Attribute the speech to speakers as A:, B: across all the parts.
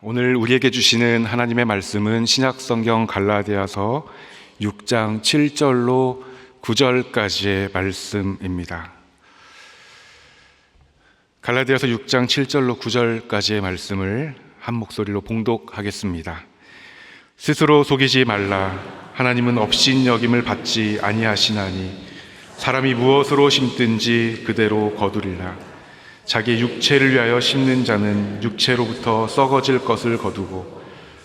A: 오늘 우리에게 주시는 하나님의 말씀은 신약성경 갈라디아서 6장 7절로 9절까지의 말씀입니다. 갈라디아서 6장 7절로 9절까지의 말씀을 한 목소리로 봉독하겠습니다. 스스로 속이지 말라. 하나님은 업신여김을 받지 아니하시나니 사람이 무엇으로 심든지 그대로 거두리라. 자기 육체를 위하여 심는 자는 육체로부터 썩어질 것을 거두고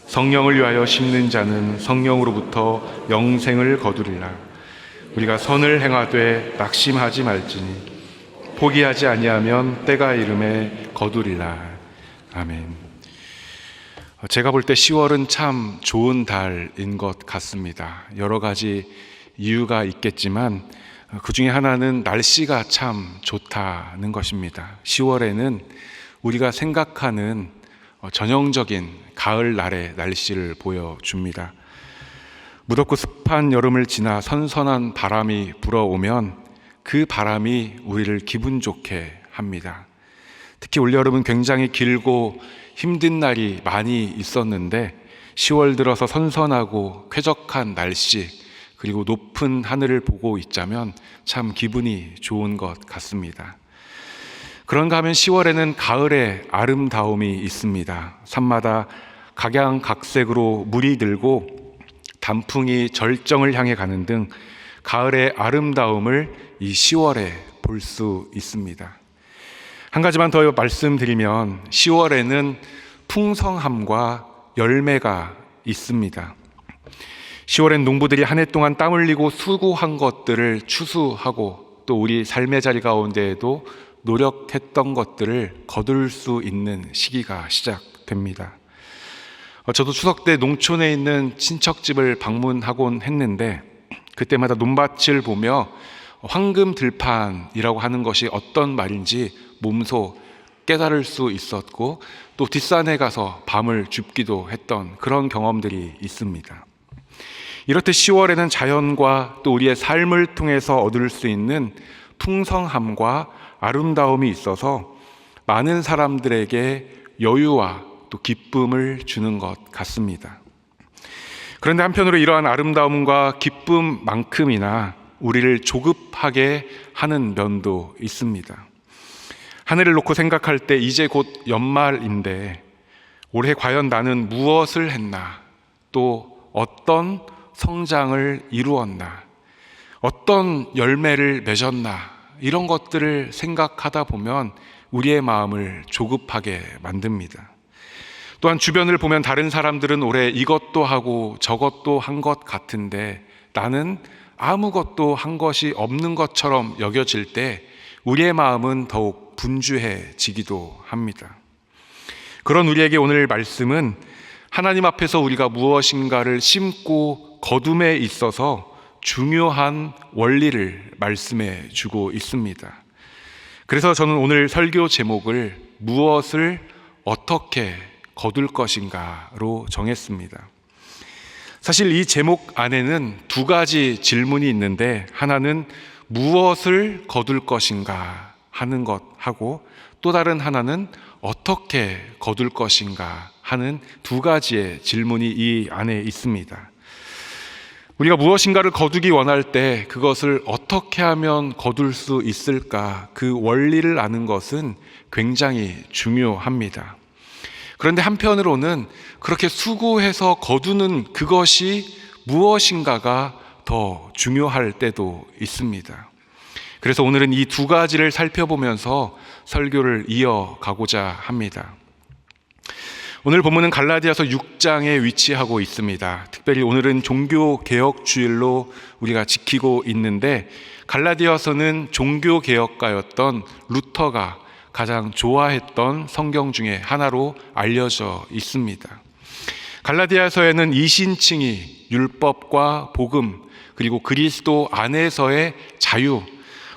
A: 성령을 위하여 심는 자는 성령으로부터 영생을 거두리라. 우리가 선을 행하되 낙심하지 말지니 포기하지 아니하면 때가 이름에 거두리라. 아멘. 제가 볼 때 10월은 참 좋은 달인 것 같습니다. 여러 가지 이유가 있겠지만 그 중에 하나는 날씨가 참 좋다는 것입니다. 10월에는 우리가 생각하는 전형적인 가을날의 날씨를 보여줍니다. 무덥고 습한 여름을 지나 선선한 바람이 불어오면 그 바람이 우리를 기분 좋게 합니다. 특히 올여름은 굉장히 길고 힘든 날이 많이 있었는데 10월 들어서 선선하고 쾌적한 날씨 그리고 높은 하늘을 보고 있자면 참 기분이 좋은 것 같습니다. 그런가 하면 10월에는 가을의 아름다움이 있습니다. 산마다 각양각색으로 물이 들고 단풍이 절정을 향해 가는 등 가을의 아름다움을 이 10월에 볼 수 있습니다. 한 가지만 더 말씀드리면 10월에는 풍성함과 열매가 있습니다. 10월엔 농부들이 한 해 동안 땀 흘리고 수고한 것들을 추수하고 또 우리 삶의 자리 가운데에도 노력했던 것들을 거둘 수 있는 시기가 시작됩니다. 저도 추석 때 농촌에 있는 친척집을 방문하곤 했는데 그때마다 논밭을 보며 황금 들판이라고 하는 것이 어떤 말인지 몸소 깨달을 수 있었고 또 뒷산에 가서 밤을 줍기도 했던 그런 경험들이 있습니다. 이렇듯 10월에는 자연과 또 우리의 삶을 통해서 얻을 수 있는 풍성함과 아름다움이 있어서 많은 사람들에게 여유와 또 기쁨을 주는 것 같습니다. 그런데 한편으로 이러한 아름다움과 기쁨만큼이나 우리를 조급하게 하는 면도 있습니다. 하늘을 놓고 생각할 때 이제 곧 연말인데 올해 과연 나는 무엇을 했나, 또 어떤 성장을 이루었나, 어떤 열매를 맺었나, 이런 것들을 생각하다 보면 우리의 마음을 조급하게 만듭니다. 또한 주변을 보면 다른 사람들은 올해 이것도 하고 저것도 한 것 같은데 나는 아무것도 한 것이 없는 것처럼 여겨질 때 우리의 마음은 더욱 분주해지기도 합니다. 그런 우리에게 오늘 말씀은 하나님 앞에서 우리가 무엇인가를 심고 거둠에 있어서 중요한 원리를 말씀해 주고 있습니다. 그래서 저는 오늘 설교 제목을 무엇을 어떻게 거둘 것인가로 정했습니다. 사실 이 제목 안에는 두 가지 질문이 있는데 하나는 무엇을 거둘 것인가 하는 것하고 또 다른 하나는 어떻게 거둘 것인가 하는 두 가지의 질문이 이 안에 있습니다. 우리가 무엇인가를 거두기 원할 때 그것을 어떻게 하면 거둘 수 있을까, 그 원리를 아는 것은 굉장히 중요합니다. 그런데 한편으로는 그렇게 수고해서 거두는 그것이 무엇인가가 더 중요할 때도 있습니다. 그래서 오늘은 이 두 가지를 살펴보면서 설교를 이어가고자 합니다. 오늘 본문은 갈라디아서 6장에 위치하고 있습니다. 특별히 오늘은 종교개혁주일로 우리가 지키고 있는데 갈라디아서는 종교개혁가였던 루터가 가장 좋아했던 성경 중에 하나로 알려져 있습니다. 갈라디아서에는 이신칭의 율법과 복음 그리고 그리스도 안에서의 자유,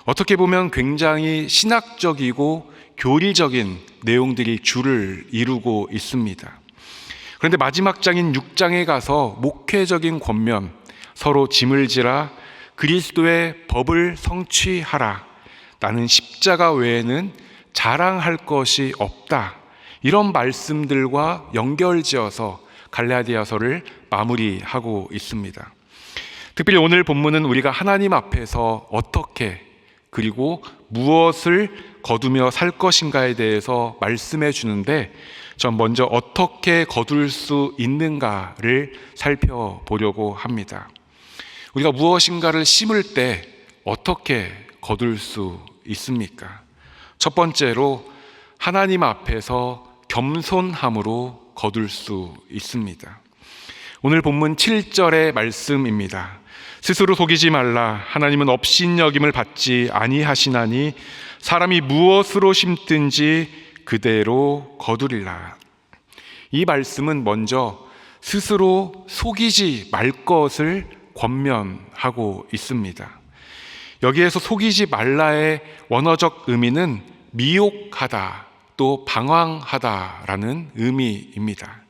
A: 어떻게 보면 굉장히 신학적이고 교리적인 내용들이 줄을 이루고 있습니다. 그런데 마지막 장인 6장에 가서 목회적인 권면, 서로 짐을 지라, 그리스도의 법을 성취하라, 나는 십자가 외에는 자랑할 것이 없다, 이런 말씀들과 연결지어서 갈라디아서를 마무리하고 있습니다. 특별히 오늘 본문은 우리가 하나님 앞에서 어떻게 그리고 무엇을 거두며 살 것인가에 대해서 말씀해 주는데, 전 먼저 어떻게 거둘 수 있는가를 살펴보려고 합니다. 우리가 무엇인가를 심을 때 어떻게 거둘 수 있습니까? 첫 번째로 하나님 앞에서 겸손함으로 거둘 수 있습니다. 오늘 본문 7절의 말씀입니다. 스스로 속이지 말라. 하나님은 업신여김을 받지 아니하시나니 사람이 무엇으로 심든지 그대로 거두리라. 이 말씀은 먼저 스스로 속이지 말 것을 권면하고 있습니다. 여기에서 속이지 말라의 원어적 의미는 미혹하다, 또 방황하다라는 의미입니다.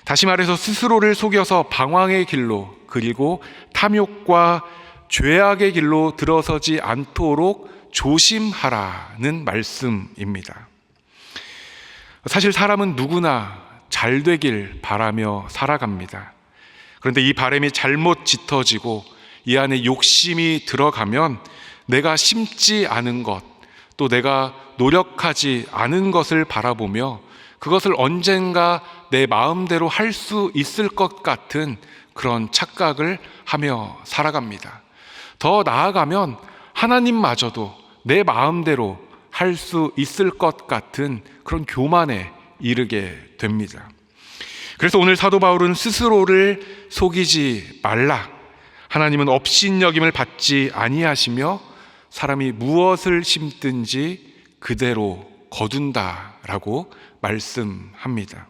A: 다시 말해서 스스로를 속여서 방황의 길로, 그리고 탐욕과 죄악의 길로 들어서지 않도록 조심하라는 말씀입니다. 사실 사람은 누구나 잘 되길 바라며 살아갑니다. 그런데 이 바람이 잘못 짙어지고 이 안에 욕심이 들어가면 내가 심지 않은 것, 또 내가 노력하지 않은 것을 바라보며 그것을 언젠가 내 마음대로 할 수 있을 것 같은 그런 착각을 하며 살아갑니다. 더 나아가면 하나님마저도 내 마음대로 할 수 있을 것 같은 그런 교만에 이르게 됩니다. 그래서 오늘 사도 바울은 스스로를 속이지 말라. 하나님은 업신여김을 받지 아니하시며 사람이 무엇을 심든지 그대로 거둔다라고 말씀합니다.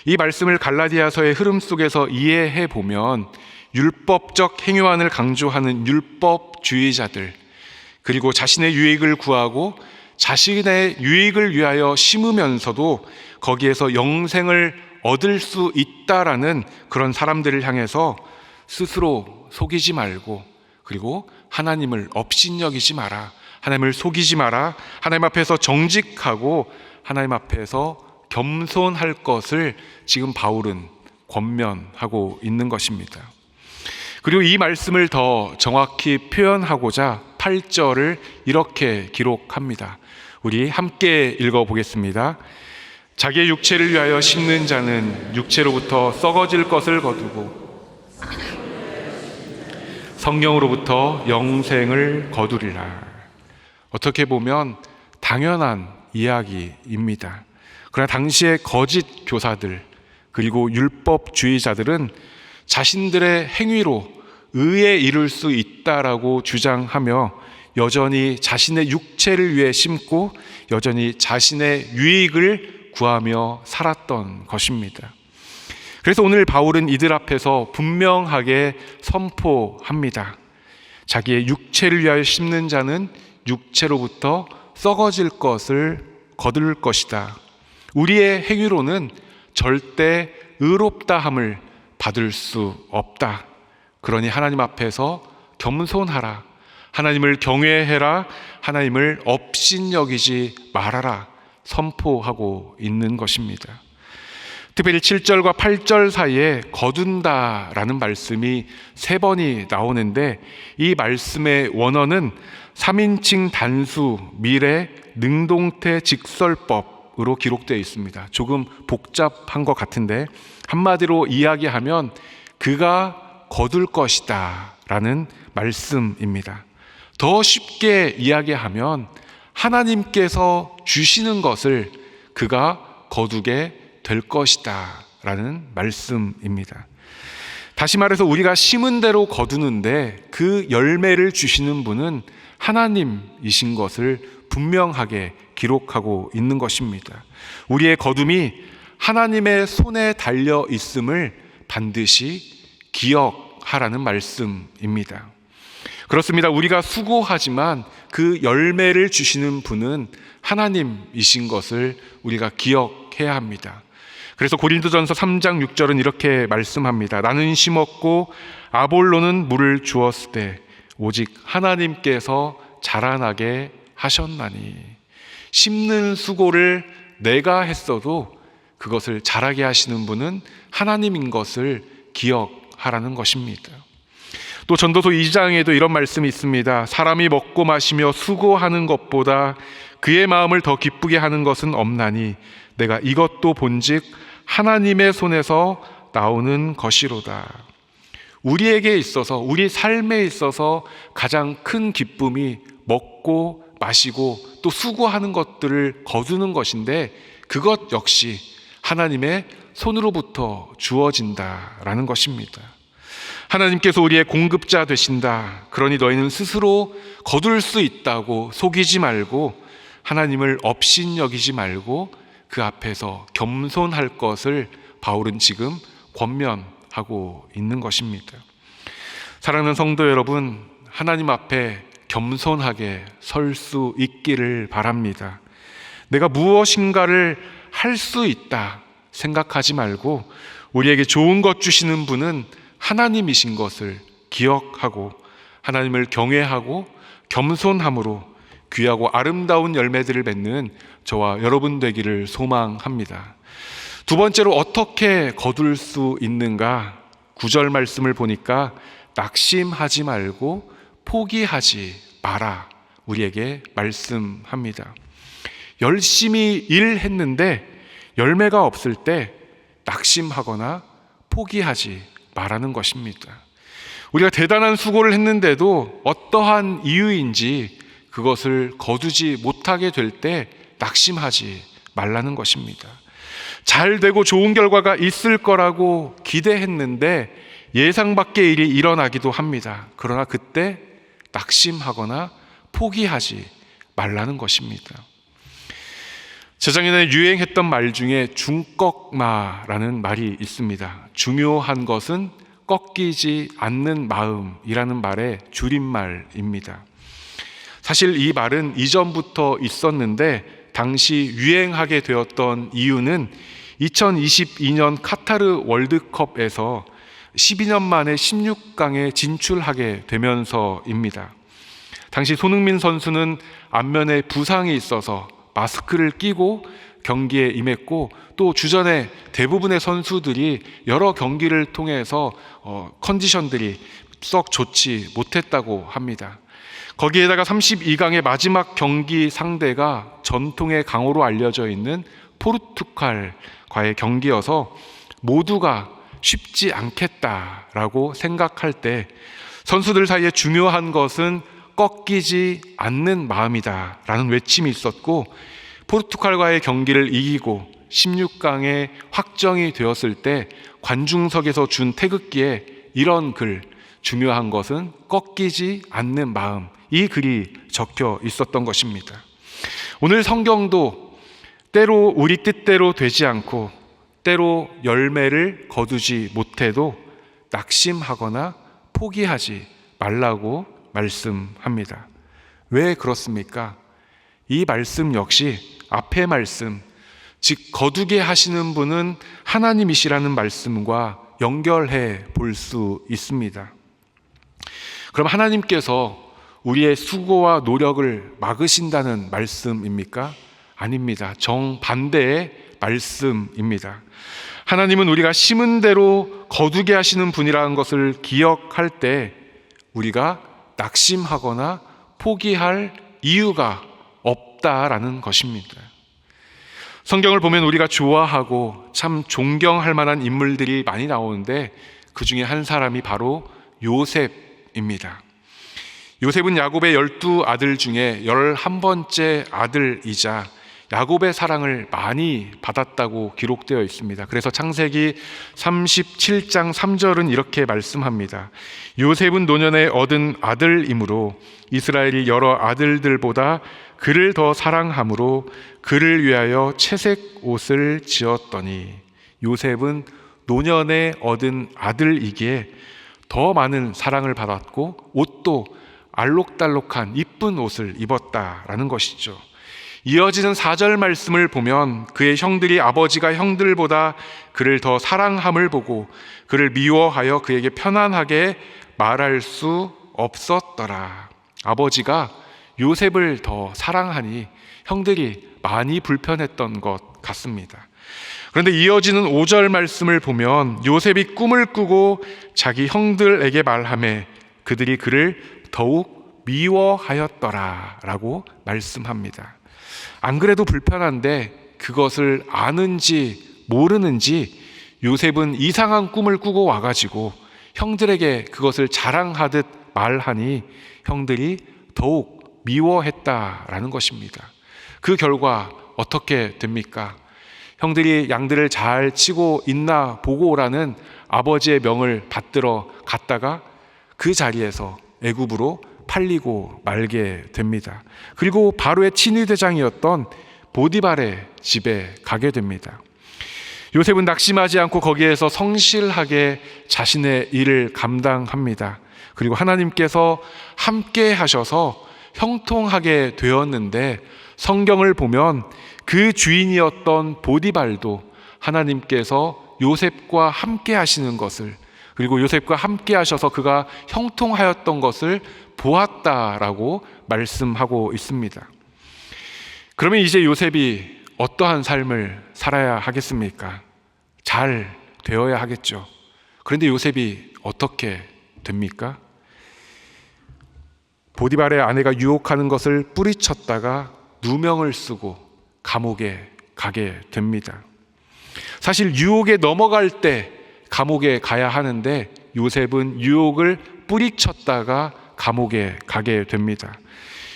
A: 이 말씀을 갈라디아서의 흐름 속에서 이해해 보면 율법적 행위만을 강조하는 율법주의자들, 그리고 자신의 유익을 구하고 자신의 유익을 위하여 심으면서도 거기에서 영생을 얻을 수 있다라는 그런 사람들을 향해서 스스로 속이지 말고, 그리고 하나님을 업신여기지 마라, 하나님을 속이지 마라, 하나님 앞에서 정직하고 하나님 앞에서 겸손할 것을 지금 바울은 권면하고 있는 것입니다. 그리고 이 말씀을 더 정확히 표현하고자 8절을 이렇게 기록합니다. 우리 함께 읽어보겠습니다. 자기의 육체를 위하여 심는 자는 육체로부터 썩어질 것을 거두고 성령으로부터 영생을 거두리라. 어떻게 보면 당연한 이야기입니다. 그러나 당시의 거짓 교사들, 그리고 율법주의자들은 자신들의 행위로 의에 이룰 수 있다라고 주장하며 여전히 자신의 육체를 위해 심고 여전히 자신의 유익을 구하며 살았던 것입니다. 그래서 오늘 바울은 이들 앞에서 분명하게 선포합니다. 자기의 육체를 위하여 심는 자는 육체로부터 썩어질 것을 거둘 것이다. 우리의 행위로는 절대 의롭다함을 받을 수 없다. 그러니 하나님 앞에서 겸손하라. 하나님을 경외해라. 하나님을 업신여기지 말아라. 선포하고 있는 것입니다. 특별히 7절과 8절 사이에 거둔다라는 말씀이 3번이 나오는데, 이 말씀의 원어는 3인칭 단수 미래 능동태 직설법으로 기록되어 있습니다. 조금 복잡한 것 같은데 한마디로 이야기하면 그가 거둘 것이다 라는 말씀입니다. 더 쉽게 이야기하면 하나님께서 주시는 것을 그가 거두게 될 것이다 라는 말씀입니다. 다시 말해서 우리가 심은 대로 거두는데 그 열매를 주시는 분은 하나님이신 것을 분명하게 기록하고 있는 것입니다. 우리의 거둠이 하나님의 손에 달려 있음을 반드시 기억하라는 말씀입니다. 그렇습니다. 우리가 수고하지만 그 열매를 주시는 분은 하나님이신 것을 우리가 기억해야 합니다. 그래서 고린도전서 3장 6절은 이렇게 말씀합니다. 나는 심었고 아볼로는 물을 주었으되 오직 하나님께서 자라나게 하셨나니. 심는 수고를 내가 했어도 그것을 잘하게 하시는 분은 하나님인 것을 기억하라는 것입니다. 또 전도서 2장에도 이런 말씀이 있습니다. 사람이 먹고 마시며 수고하는 것보다 그의 마음을 더 기쁘게 하는 것은 없나니 내가 이것도 본즉 하나님의 손에서 나오는 것이로다. 우리에게 있어서, 우리 삶에 있어서 가장 큰 기쁨이 먹고 마시고 또 수고하는 것들을 거두는 것인데, 그것 역시 하나님의 손으로부터 주어진다라는 것입니다. 하나님께서 우리의 공급자 되신다. 그러니 너희는 스스로 거둘 수 있다고 속이지 말고 하나님을 업신여기지 말고 그 앞에서 겸손할 것을 바울은 지금 권면하고 있는 것입니다. 사랑하는 성도 여러분, 하나님 앞에 겸손하게 설 수 있기를 바랍니다. 내가 무엇인가를 할 수 있다 생각하지 말고 우리에게 좋은 것 주시는 분은 하나님이신 것을 기억하고 하나님을 경외하고 겸손함으로 귀하고 아름다운 열매들을 맺는 저와 여러분 되기를 소망합니다. 두 번째로 어떻게 거둘 수 있는가? 9절 말씀을 보니까 낙심하지 말고 포기하지 마라 우리에게 말씀합니다. 열심히 일했는데 열매가 없을 때 낙심하거나 포기하지 말라는 것입니다. 우리가 대단한 수고를 했는데도 어떠한 이유인지 그것을 거두지 못하게 될 때 낙심하지 말라는 것입니다. 잘 되고 좋은 결과가 있을 거라고 기대했는데 예상 밖의 일이 일어나기도 합니다. 그러나 그때 낙심하거나 포기하지 말라는 것입니다. 재작년에 유행했던 말 중에 중꺾마라는 말이 있습니다. 중요한 것은 꺾이지 않는 마음이라는 말의 줄임말입니다. 사실 이 말은 이전부터 있었는데 당시 유행하게 되었던 이유는 2022년 카타르 월드컵에서 12년 만에 16강에 진출하게 되면서입니다. 당시 손흥민 선수는 안면에 부상이 있어서 마스크를 끼고 경기에 임했고 또 주전에 대부분의 선수들이 여러 경기를 통해서 컨디션들이 썩 좋지 못했다고 합니다. 거기에다가 32강의 마지막 경기 상대가 전통의 강호로 알려져 있는 포르투갈과의 경기여서 모두가 쉽지 않겠다라고 생각할 때 선수들 사이에 중요한 것은 꺾이지 않는 마음이다 라는 외침이 있었고, 포르투갈과의 경기를 이기고 16강에 확정이 되었을 때 관중석에서 준 태극기에 이런 글, 중요한 것은 꺾이지 않는 마음, 이 글이 적혀 있었던 것입니다. 오늘 성경도 때로 우리 뜻대로 되지 않고 때로 열매를 거두지 못해도 낙심하거나 포기하지 말라고 말씀합니다. 왜 그렇습니까? 이 말씀 역시 앞의 말씀, 즉 거두게 하시는 분은 하나님이시라는 말씀과 연결해 볼 수 있습니다. 그럼 하나님께서 우리의 수고와 노력을 막으신다는 말씀입니까? 아닙니다. 정반대의 말씀입니다. 하나님은 우리가 심은 대로 거두게 하시는 분이라는 것을 기억할 때 우리가 낙심하거나 포기할 이유가 없다라는 것입니다. 성경을 보면 우리가 좋아하고 참 존경할 만한 인물들이 많이 나오는데 그 중에 한 사람이 바로 요셉입니다. 요셉은 야곱의 12아들 중에 11번째 아들이자 야곱의 사랑을 많이 받았다고 기록되어 있습니다. 그래서 창세기 37장 3절은 이렇게 말씀합니다. 요셉은 노년에 얻은 아들이므로 이스라엘이 여러 아들들보다 그를 더 사랑함으로 그를 위하여 채색 옷을 지었더니, 요셉은 노년에 얻은 아들이기에 더 많은 사랑을 받았고 옷도 알록달록한 이쁜 옷을 입었다라는 것이죠. 이어지는 4절 말씀을 보면 그의 형들이 아버지가 형들보다 그를 더 사랑함을 보고 그를 미워하여 그에게 편안하게 말할 수 없었더라. 아버지가 요셉을 더 사랑하니 형들이 많이 불편했던 것 같습니다. 그런데 이어지는 5절 말씀을 보면 요셉이 꿈을 꾸고 자기 형들에게 말하매 그들이 그를 더욱 미워하였더라 라고 말씀합니다. 안 그래도 불편한데 그것을 아는지 모르는지 요셉은 이상한 꿈을 꾸고 와가지고 형들에게 그것을 자랑하듯 말하니 형들이 더욱 미워했다라는 것입니다. 그 결과 어떻게 됩니까? 형들이 양들을 잘 치고 있나 보고 오라는 아버지의 명을 받들어 갔다가 그 자리에서 애굽으로 팔리고 말게 됩니다. 그리고 바로의 친위대장이었던 보디발의 집에 가게 됩니다. 요셉은 낙심하지 않고 거기에서 성실하게 자신의 일을 감당합니다. 그리고 하나님께서 함께 하셔서 형통하게 되었는데 성경을 보면 그 주인이었던 보디발도 하나님께서 요셉과 함께 하시는 것을, 그리고 요셉과 함께 하셔서 그가 형통하였던 것을 보았다라고 말씀하고 있습니다. 그러면 이제 요셉이 어떠한 삶을 살아야 하겠습니까? 잘 되어야 하겠죠. 그런데 요셉이 어떻게 됩니까? 보디발의 아내가 유혹하는 것을 뿌리쳤다가 누명을 쓰고 감옥에 가게 됩니다. 사실 유혹에 넘어갈 때 감옥에 가야 하는데 요셉은 유혹을 뿌리쳤다가 감옥에 가게 됩니다.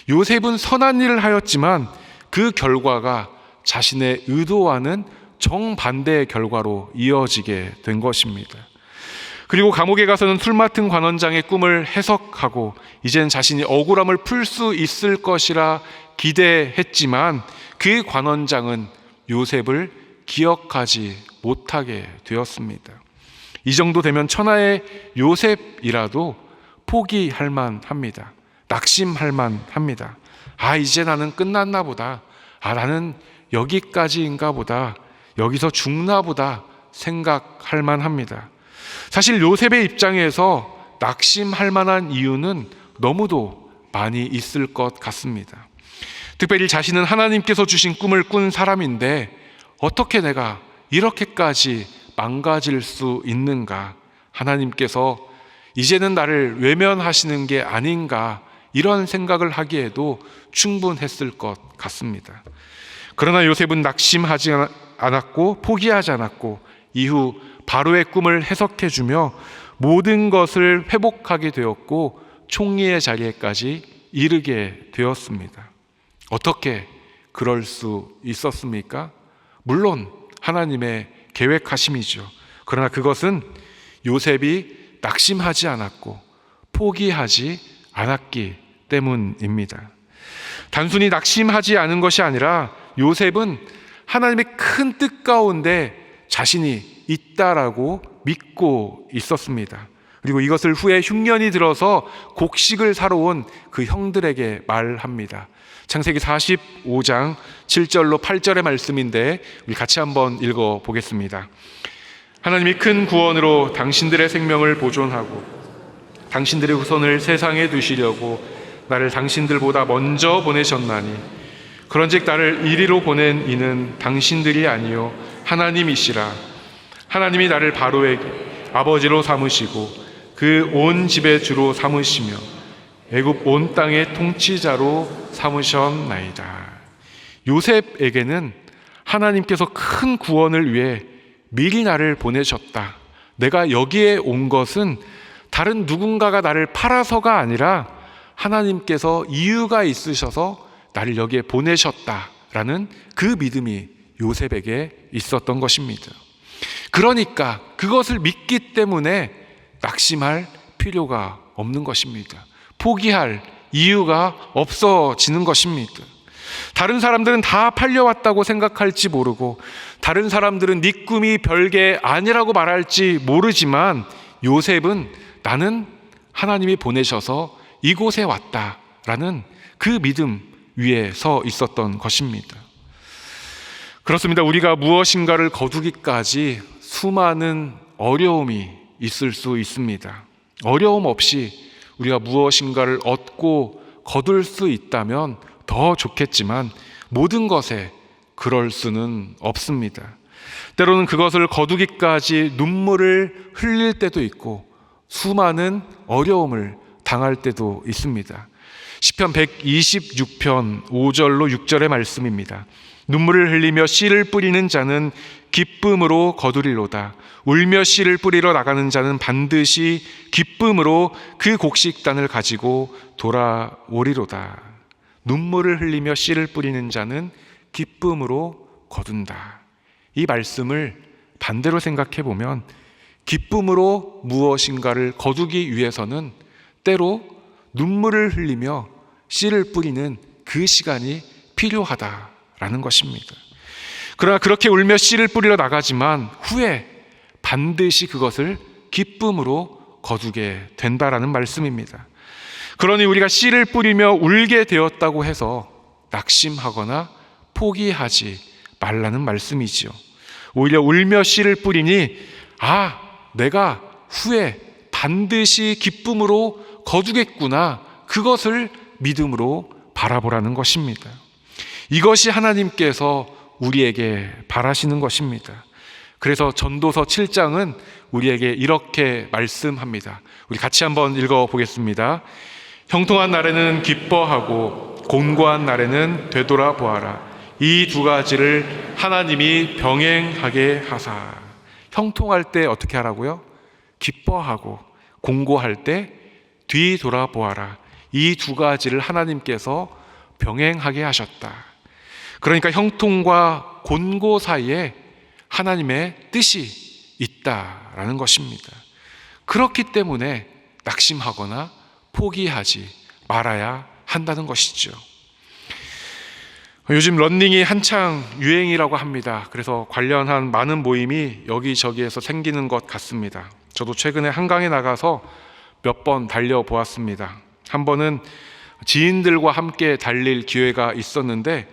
A: 요셉은 선한 일을 하였지만 그 결과가 자신의 의도와는 정반대의 결과로 이어지게 된 것입니다. 그리고 감옥에 가서는 술 맡은 관원장의 꿈을 해석하고 이젠 자신이 억울함을 풀 수 있을 것이라 기대했지만 그 관원장은 요셉을 기억하지 못하게 되었습니다. 이 정도 되면 천하의 요셉이라도 포기할 만합니다. 낙심할 만합니다. 이제 나는 끝났나 보다. 나는 여기까지인가 보다. 여기서 죽나 보다 생각할 만합니다. 사실 요셉의 입장에서 낙심할 만한 이유는 너무도 많이 있을 것 같습니다. 특별히 자신은 하나님께서 주신 꿈을 꾼 사람인데 어떻게 내가 이렇게까지 망가질 수 있는가? 하나님께서 이제는 나를 외면하시는 게 아닌가? 이런 생각을 하기에도 충분했을 것 같습니다. 그러나 요셉은 낙심하지 않았고 포기하지 않았고 이후 바로의 꿈을 해석해주며 모든 것을 회복하게 되었고 총리의 자리에까지 이르게 되었습니다. 어떻게 그럴 수 있었습니까? 물론 하나님의 계획하심이죠. 그러나 그것은 요셉이 낙심하지 않았고 포기하지 않았기 때문입니다. 단순히 낙심하지 않은 것이 아니라 요셉은 하나님의 큰 뜻 가운데 자신이 있다라고 믿고 있었습니다. 그리고 이것을 후에 흉년이 들어서 곡식을 사러 온 그 형들에게 말합니다. 창세기 45장 7절로 8절의 말씀인데 우리 같이 한번 읽어보겠습니다. 하나님이 큰 구원으로 당신들의 생명을 보존하고 당신들의 후손을 세상에 두시려고 나를 당신들보다 먼저 보내셨나니 그런즉 나를 이리로 보낸 이는 당신들이 아니요 하나님이시라. 하나님이 나를 바로에게 아버지로 삼으시고 그 온 집의 주로 삼으시며 애굽 온 땅의 통치자로 삼으셨나이다. 요셉에게는 하나님께서 큰 구원을 위해 미리 나를 보내셨다. 내가 여기에 온 것은 다른 누군가가 나를 팔아서가 아니라 하나님께서 이유가 있으셔서 나를 여기에 보내셨다라는 그 믿음이 요셉에게 있었던 것입니다. 그러니까 그것을 믿기 때문에 낙심할 필요가 없는 것입니다. 포기할 이유가 없어지는 것입니다. 다른 사람들은 다 팔려왔다고 생각할지 모르고 다른 사람들은 네 꿈이 별게 아니라고 말할지 모르지만 요셉은 나는 하나님이 보내셔서 이곳에 왔다라는 그 믿음 위에 서 있었던 것입니다. 그렇습니다. 우리가 무엇인가를 거두기까지 수많은 어려움이 있을 수 있습니다. 어려움 없이 우리가 무엇인가를 얻고 거둘 수 있다면 더 좋겠지만 모든 것에 그럴 수는 없습니다. 때로는 그것을 거두기까지 눈물을 흘릴 때도 있고 수많은 어려움을 당할 때도 있습니다. 시편 126편 5절로 6절의 말씀입니다. 눈물을 흘리며 씨를 뿌리는 자는 기쁨으로 거두리로다. 울며 씨를 뿌리러 나가는 자는 반드시 기쁨으로 그 곡식단을 가지고 돌아오리로다. 눈물을 흘리며 씨를 뿌리는 자는 기쁨으로 거둔다. 이 말씀을 반대로 생각해 보면 기쁨으로 무엇인가를 거두기 위해서는 때로 눈물을 흘리며 씨를 뿌리는 그 시간이 필요하다라는 것입니다. 그러나 그렇게 울며 씨를 뿌리러 나가지만 후에 반드시 그것을 기쁨으로 거두게 된다라는 말씀입니다. 그러니 우리가 씨를 뿌리며 울게 되었다고 해서 낙심하거나 포기하지 말라는 말씀이지요. 오히려 울며 씨를 뿌리니 내가 후에 반드시 기쁨으로 거두겠구나, 그것을 믿음으로 바라보라는 것입니다. 이것이 하나님께서 우리에게 바라시는 것입니다. 그래서 전도서 7장은 우리에게 이렇게 말씀합니다. 우리 같이 한번 읽어보겠습니다. 형통한 날에는 기뻐하고 곤고한 날에는 되돌아보아라. 이 두 가지를 하나님이 병행하게 하사. 형통할 때 어떻게 하라고요? 기뻐하고 곤고할 때 뒤돌아보아라. 이 두 가지를 하나님께서 병행하게 하셨다. 그러니까 형통과 곤고 사이에 하나님의 뜻이 있다라는 것입니다. 그렇기 때문에 낙심하거나 포기하지 말아야 한다는 것이죠. 요즘 러닝이 한창 유행이라고 합니다. 그래서 관련한 많은 모임이 여기저기에서 생기는 것 같습니다. 저도 최근에 한강에 나가서 몇 번 달려보았습니다. 한 번은 지인들과 함께 달릴 기회가 있었는데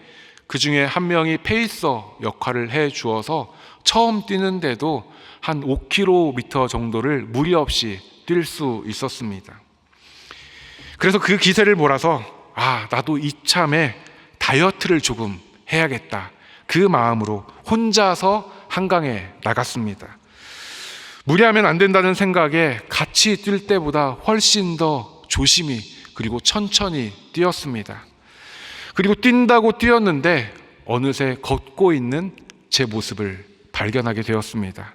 A: 그 중에 한 명이 페이서 역할을 해 주어서 처음 뛰는데도 한 5km 정도를 무리 없이 뛸 수 있었습니다. 그래서 그 기세를 몰아서 나도 이참에 다이어트를 조금 해야겠다, 그 마음으로 혼자서 한강에 나갔습니다. 무리하면 안 된다는 생각에 같이 뛸 때보다 훨씬 더 조심히 그리고 천천히 뛰었습니다. 그리고 뛴다고 뛰었는데 어느새 걷고 있는 제 모습을 발견하게 되었습니다.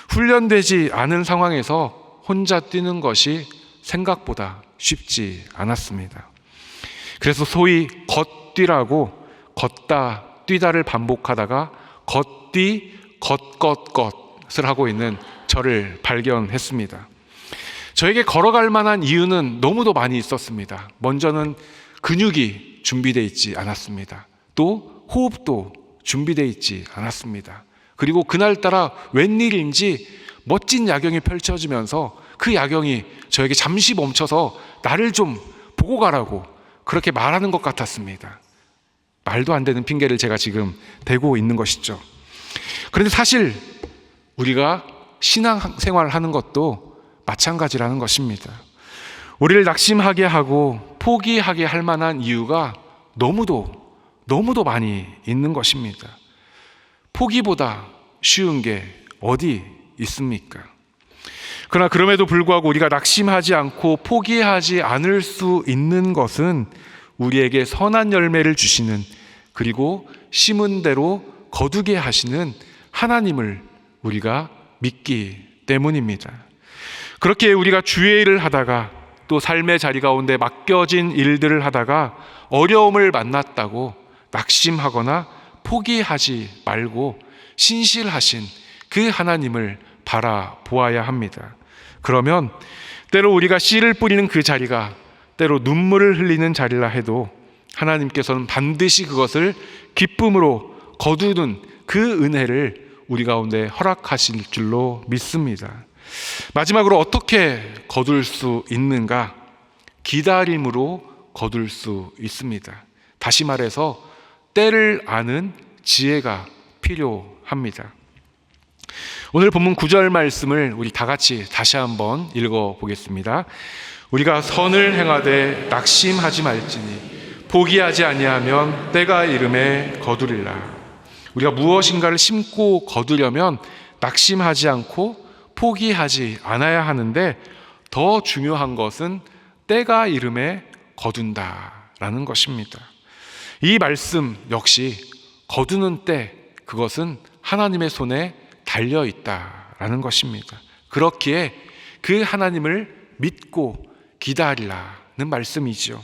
A: 훈련되지 않은 상황에서 혼자 뛰는 것이 생각보다 쉽지 않았습니다. 그래서 소위 걷뛰라고 걷다 뛰다를 반복하다가 걷뛰 걷것것을 하고 있는 저를 발견했습니다. 저에게 걸어갈 만한 이유는 너무도 많이 있었습니다. 먼저는 근육이 준비되어 있지 않았습니다. 또 호흡도 준비되어 있지 않았습니다. 그리고 그날따라 웬일인지 멋진 야경이 펼쳐지면서 그 야경이 저에게 잠시 멈춰서 나를 좀 보고 가라고 그렇게 말하는 것 같았습니다. 말도 안 되는 핑계를 제가 지금 대고 있는 것이죠. 그런데 사실 우리가 신앙생활을 하는 것도 마찬가지라는 것입니다. 우리를 낙심하게 하고 포기하게 할 만한 이유가 너무도 많이 있는 것입니다. 포기보다 쉬운 게 어디 있습니까? 그러나 그럼에도 불구하고 우리가 낙심하지 않고 포기하지 않을 수 있는 것은 우리에게 선한 열매를 주시는, 그리고 심은 대로 거두게 하시는 하나님을 우리가 믿기 때문입니다. 그렇게 우리가 주의 일을 하다가 또 삶의 자리 가운데 맡겨진 일들을 하다가 어려움을 만났다고 낙심하거나 포기하지 말고 신실하신 그 하나님을 바라보아야 합니다. 그러면 때로 우리가 씨를 뿌리는 그 자리가 때로 눈물을 흘리는 자리라 해도 하나님께서는 반드시 그것을 기쁨으로 거두는 그 은혜를 우리 가운데 허락하실 줄로 믿습니다. 마지막으로 어떻게 거둘 수 있는가? 기다림으로 거둘 수 있습니다. 다시 말해서 때를 아는 지혜가 필요합니다. 오늘 본문 9절 말씀을 우리 다 같이 다시 한번 읽어보겠습니다. 우리가 선을 행하되 낙심하지 말지니 포기하지 아니하면 때가 이름에 거두리라. 우리가 무엇인가를 심고 거두려면 낙심하지 않고 포기하지 않아야 하는데, 더 중요한 것은 때가 이름에 거둔다라는 것입니다. 이 말씀 역시 거두는 때, 그것은 하나님의 손에 달려 있다라는 것입니다. 그렇기에 그 하나님을 믿고 기다리라는 말씀이죠.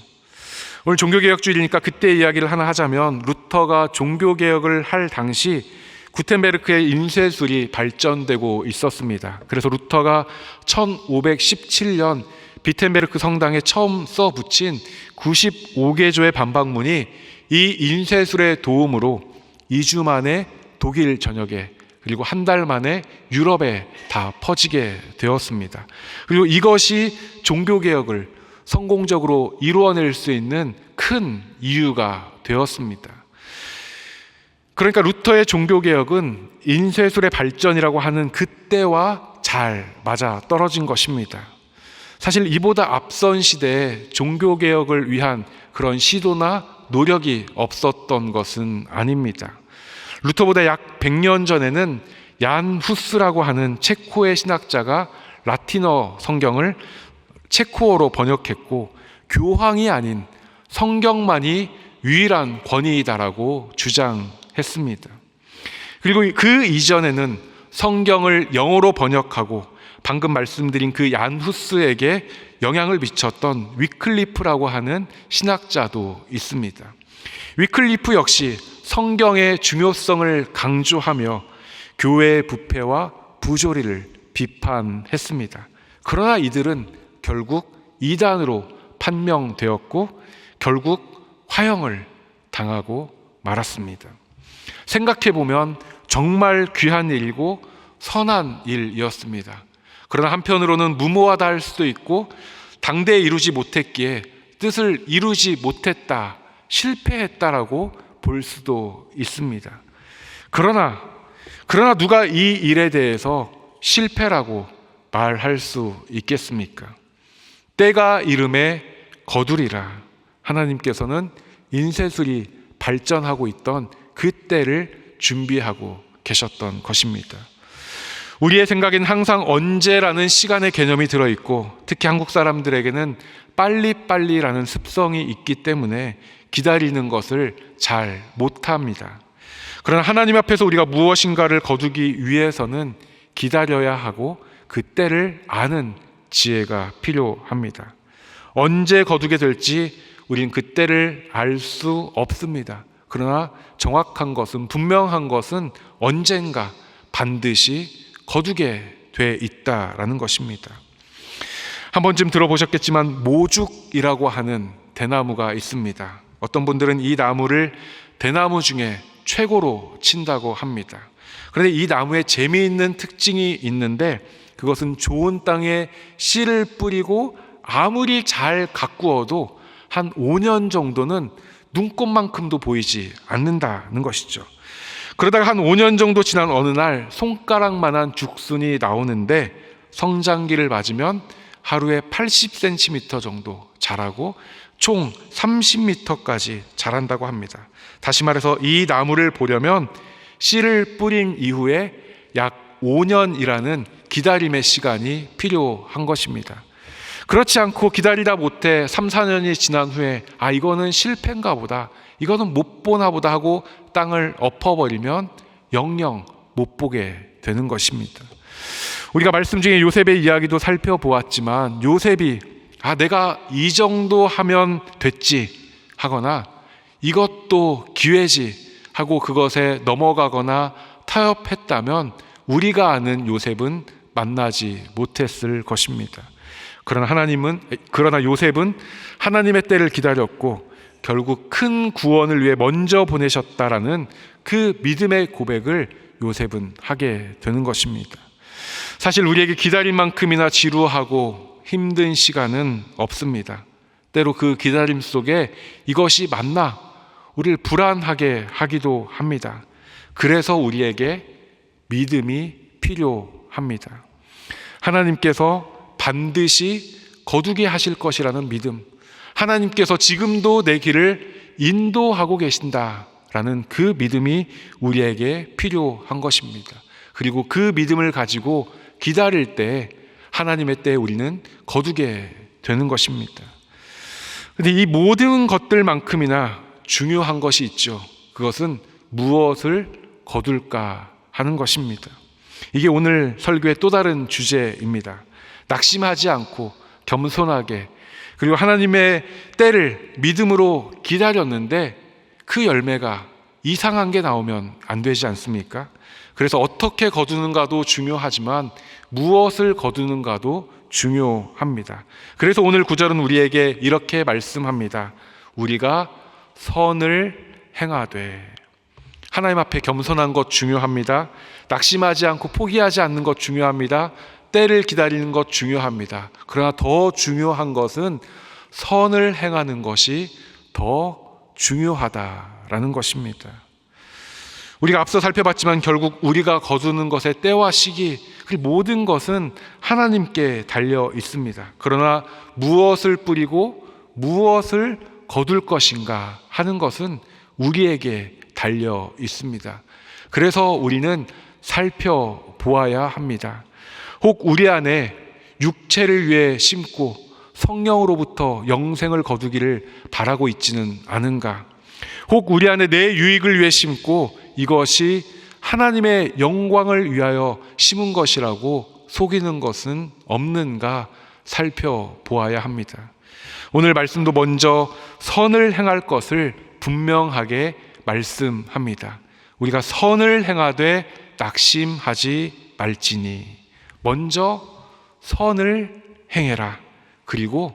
A: 오늘 종교개혁주의니까 그때 이야기를 하나 하자면, 루터가 종교개혁을 할 당시 구텐베르크의 인쇄술이 발전되고 있었습니다. 그래서 루터가 1517년 비텐베르크 성당에 처음 써붙인 95개조의 반박문이 이 인쇄술의 도움으로 2주 만에 독일 전역에, 그리고 한 달 만에 유럽에 다 퍼지게 되었습니다. 그리고 이것이 종교개혁을 성공적으로 이루어낼 수 있는 큰 이유가 되었습니다. 그러니까 루터의 종교개혁은 인쇄술의 발전이라고 하는 그때와 잘 맞아 떨어진 것입니다. 사실 이보다 앞선 시대에 종교개혁을 위한 그런 시도나 노력이 없었던 것은 아닙니다. 루터보다 약 100년 전에는 얀 후스라고 하는 체코의 신학자가 라틴어 성경을 체코어로 번역했고, 교황이 아닌 성경만이 유일한 권위이다라고 주장했습니다. 그리고 그 이전에는 성경을 영어로 번역하고 방금 말씀드린 그 얀 후스에게 영향을 미쳤던 위클리프라고 하는 신학자도 있습니다. 위클리프 역시 성경의 중요성을 강조하며 교회의 부패와 부조리를 비판했습니다. 그러나 이들은 결국 이단으로 판명되었고 결국 화형을 당하고 말았습니다. 생각해보면 정말 귀한 일이고 선한 일이었습니다. 그러나 한편으로는 무모하다 할 수도 있고, 당대에 이루지 못했기에 뜻을 이루지 못했다, 실패했다라고 볼 수도 있습니다. 그러나 누가 이 일에 대해서 실패라고 말할 수 있겠습니까? 때가 이름에 거두리라. 하나님께서는 인쇄술이 발전하고 있던 그 때를 준비하고 계셨던 것입니다. 우리의 생각엔 항상 언제라는 시간의 개념이 들어있고, 특히 한국 사람들에게는 빨리빨리라는 습성이 있기 때문에 기다리는 것을 잘 못합니다. 그러나 하나님 앞에서 우리가 무엇인가를 거두기 위해서는 기다려야 하고 그 때를 아는 지혜가 필요합니다. 언제 거두게 될지 우린 그 때를 알 수 없습니다. 그러나 정확한 것은, 분명한 것은 언젠가 반드시 거두게 돼 있다라는 것입니다. 한 번쯤 들어보셨겠지만 모죽이라고 하는 대나무가 있습니다. 어떤 분들은 이 나무를 대나무 중에 최고로 친다고 합니다. 그런데 이 나무에 재미있는 특징이 있는데, 그것은 좋은 땅에 씨를 뿌리고 아무리 잘 가꾸어도 한 5년 정도는 눈꽃만큼도 보이지 않는다는 것이죠. 그러다가 한 5년 정도 지난 어느 날 손가락만한 죽순이 나오는데, 성장기를 맞으면 하루에 80cm 정도 자라고 총 30m까지 자란다고 합니다. 다시 말해서 이 나무를 보려면 씨를 뿌린 이후에 약 5년이라는 기다림의 시간이 필요한 것입니다. 그렇지 않고 기다리다 못해 3, 4년이 지난 후에 이거는 실패인가 보다, 이거는 못 보나 보다 하고 땅을 엎어버리면 영영 못 보게 되는 것입니다. 우리가 말씀 중에 요셉의 이야기도 살펴보았지만, 요셉이 내가 이 정도 하면 됐지 하거나 이것도 기회지 하고 그것에 넘어가거나 타협했다면 우리가 아는 요셉은 만나지 못했을 것입니다. 그러나 요셉은 하나님의 때를 기다렸고 결국 큰 구원을 위해 먼저 보내셨다라는 그 믿음의 고백을 요셉은 하게 되는 것입니다. 사실 우리에게 기다릴 만큼이나 지루하고 힘든 시간은 없습니다. 때로 그 기다림 속에 이것이 맞나 우리를 불안하게 하기도 합니다. 그래서 우리에게 믿음이 필요합니다. 하나님께서 반드시 거두게 하실 것이라는 믿음, 하나님께서 지금도 내 길을 인도하고 계신다, 라는 그 믿음이 우리에게 필요한 것입니다. 그리고 그 믿음을 가지고 기다릴 때 하나님의 때에 우리는 거두게 되는 것입니다. 그런데 이 모든 것들만큼이나 중요한 것이 있죠. 그것은 무엇을 거둘까 하는 것입니다. 이게 오늘 설교의 또 다른 주제입니다. 낙심하지 않고 겸손하게, 그리고 하나님의 때를 믿음으로 기다렸는데 그 열매가 이상한 게 나오면 안 되지 않습니까? 그래서 어떻게 거두는가도 중요하지만 무엇을 거두는가도 중요합니다. 그래서 오늘 구절은 우리에게 이렇게 말씀합니다. 우리가 선을 행하되. 하나님 앞에 겸손한 것 중요합니다. 낙심하지 않고 포기하지 않는 것 중요합니다. 때를 기다리는 것 중요합니다. 그러나 더 중요한 것은 선을 행하는 것이 더 중요하다라는 것입니다. 우리가 앞서 살펴봤지만 결국 우리가 거두는 것의 때와 시기, 그리고 모든 것은 하나님께 달려 있습니다. 그러나 무엇을 뿌리고 무엇을 거둘 것인가 하는 것은 우리에게 달려 있습니다. 그래서 우리는 살펴보아야 합니다. 혹 우리 안에 육체를 위해 심고 성령으로부터 영생을 거두기를 바라고 있지는 않은가? 혹 우리 안에 내 유익을 위해 심고 이것이 하나님의 영광을 위하여 심은 것이라고 속이는 것은 없는가 살펴보아야 합니다. 오늘 말씀도 먼저 선을 행할 것을 분명하게 말씀합니다. 우리가 선을 행하되 낙심하지 말지니. 먼저 선을 행해라. 그리고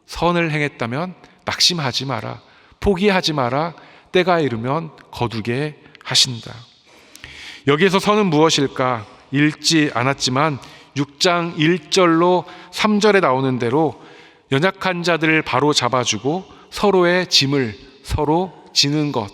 A: 선을 행했다면 낙심하지 마라. 포기하지 마라. 때가 이르면 거두게 하신다. 여기에서 선은 무엇일까? 읽지 않았지만 6장 1절로 3절에 나오는 대로 연약한 자들을 바로 잡아주고 서로의 짐을 서로 지는 것,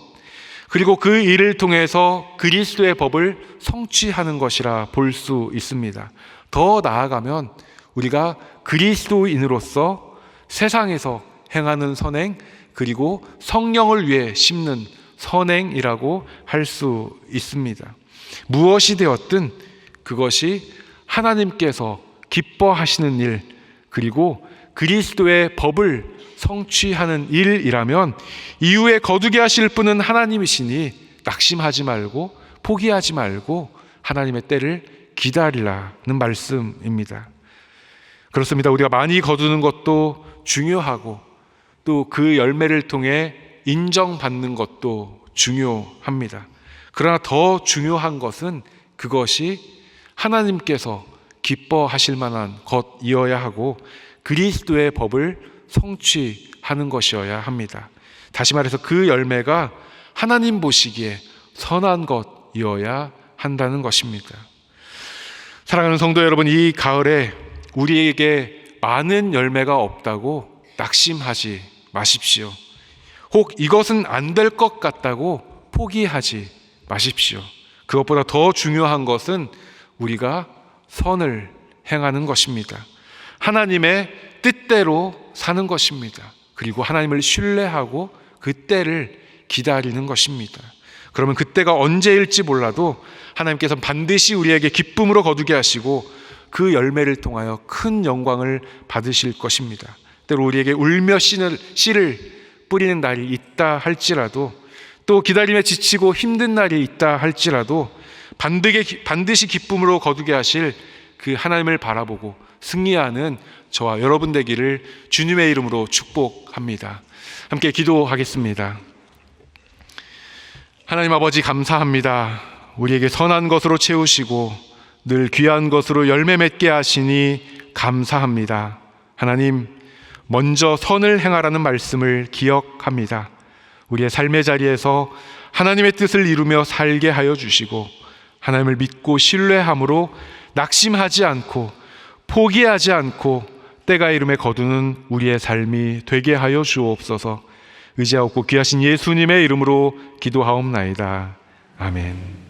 A: 그리고 그 일을 통해서 그리스도의 법을 성취하는 것이라 볼 수 있습니다. 더 나아가면 우리가 그리스도인으로서 세상에서 행하는 선행, 그리고 성령을 위해 심는 선행이라고 할 수 있습니다. 무엇이 되었든 그것이 하나님께서 기뻐하시는 일, 그리고 그리스도의 법을 성취하는 일이라면 이후에 거두게 하실 분은 하나님이시니 낙심하지 말고 포기하지 말고 하나님의 때를 기다리라는 말씀입니다. 그렇습니다. 우리가 많이 거두는 것도 중요하고 또 그 열매를 통해 인정받는 것도 중요합니다. 그러나 더 중요한 것은 그것이 하나님께서 기뻐하실 만한 것이어야 하고 그리스도의 법을 성취하는 것이어야 합니다. 다시 말해서 그 열매가 하나님 보시기에 선한 것이어야 한다는 것입니다. 사랑하는 성도 여러분, 이 가을에 우리에게 많은 열매가 없다고 낙심하지 마십시오. 혹 이것은 안 될 것 같다고 포기하지 마십시오. 그것보다 더 중요한 것은 우리가 선을 행하는 것입니다. 하나님의 뜻대로 사는 것입니다. 그리고 하나님을 신뢰하고 그 때를 기다리는 것입니다. 그러면 그때가 언제일지 몰라도 하나님께서는 반드시 우리에게 기쁨으로 거두게 하시고 그 열매를 통하여 큰 영광을 받으실 것입니다. 때로 우리에게 울며 씨를 뿌리는 날이 있다 할지라도, 또 기다림에 지치고 힘든 날이 있다 할지라도 반드시 기쁨으로 거두게 하실 그 하나님을 바라보고 승리하는 저와 여러분 되기를 주님의 이름으로 축복합니다. 함께 기도하겠습니다. 하나님 아버지, 감사합니다. 우리에게 선한 것으로 채우시고 늘 귀한 것으로 열매 맺게 하시니 감사합니다. 하나님, 먼저 선을 행하라는 말씀을 기억합니다. 우리의 삶의 자리에서 하나님의 뜻을 이루며 살게 하여 주시고 하나님을 믿고 신뢰함으로 낙심하지 않고 포기하지 않고 때가 이름에 거두는 우리의 삶이 되게 하여 주옵소서. 의지하옵고 귀하신 예수님의 이름으로 기도하옵나이다. 아멘.